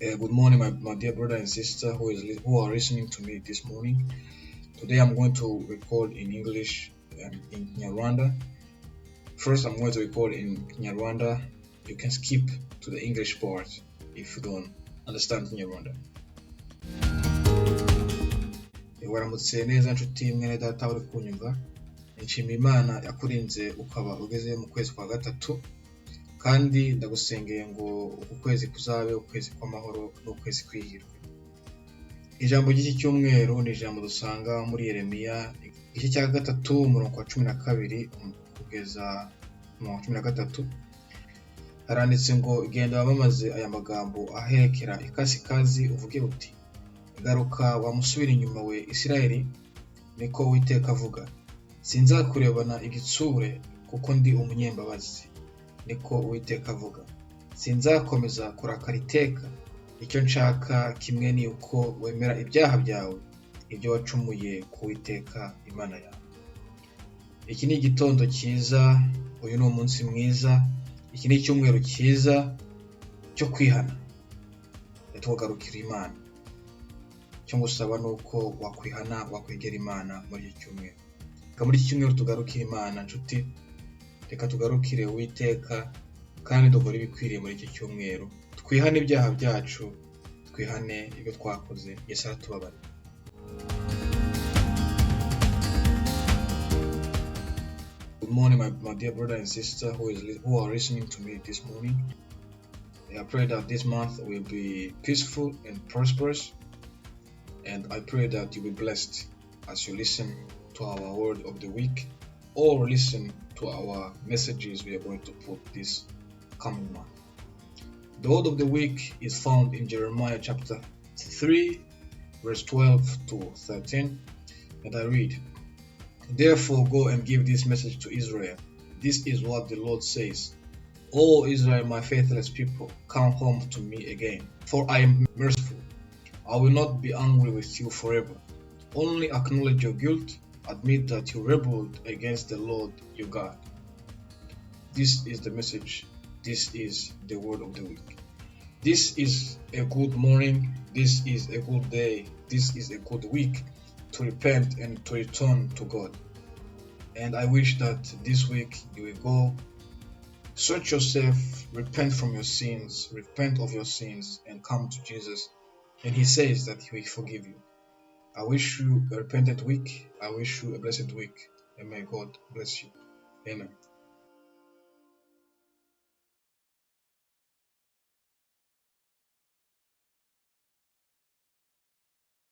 Good morning, my dear brother and sister who are listening to me this morning. Today I'm going to record in English and in Kinyarwanda. First, I'm going to record in Kinyarwanda. You can skip to the English part if you don't understand Kinyarwanda. Waramutse neza nshuti mwene data uri kunyumva. Nshimiye Imana yakurinze ukaba ugeze mu kwezi kwa gatatu. Kandi ndagusengeye ngo uku kwezi kuzabe ukwezi kw'amahoro n'ukwezi kwihirwe. Ijambo ry'iki cyumweru ni ijambo dusanga muri Yeremiya igice cya gatatu umurongo wa 12 kugeza umurongo wa 13. Haranditse ngo genda wamamaze aya magambo aherekera ikasikazi uvuge uti garuka wamusubira inyuma we Isirayeli, niko Uwiteka avuga. Sinzakurebana igitsure kuko ndi umunyembabazi, niko Uwiteka avuga. Sinzakomeza kurakara iteka. Icyo nshaka kimwe ni uko wemera ibyaha byawe, ibyo wacumuye ku Uwiteka Imana yawe. Iki ni igitondo cyiza, uyu ni umunsi mwiza, iki ni icyumweru cyiza cyo kwihana, tukagarukira Imana. Cyo ngusaba nuko wakwihana, wakwegera Imana muri iki cyumweru. Muri iki cyumweru tugarukira Imana nshuti. Reka tugarukire Uwiteka kandi dukore ibikwiriye muri iki cyumweru. Twihane ibyaha byacu, twihane ibyo twakoze. Yesu aratubabarira. Good morning, my dear brother and sister who are listening to me this morning. I pray that this month will be peaceful and prosperous, and I pray that you will be blessed as you listen to our word of the week or listen to our messages we are going to put this coming month. The word of the week is found in Jeremiah chapter 3, verse 12 to 13, and I read, Therefore go and give this message to Israel. This is what the Lord says. O Israel, my faithless people, come home to me again, for I am merciful. I will not be angry with you forever. Only acknowledge your guilt. Admit that you rebelled against the Lord your God. This is the message. This is the word of the week. This is a good morning. This is a good day. This is a good week to repent and to return to God. And I wish that this week you will go search yourself, repent from your sins, repent of your sins, and come to Jesus. And He says that He will forgive you. I wish you a repentant week. I wish you a blessed week. And may God bless you. Amen.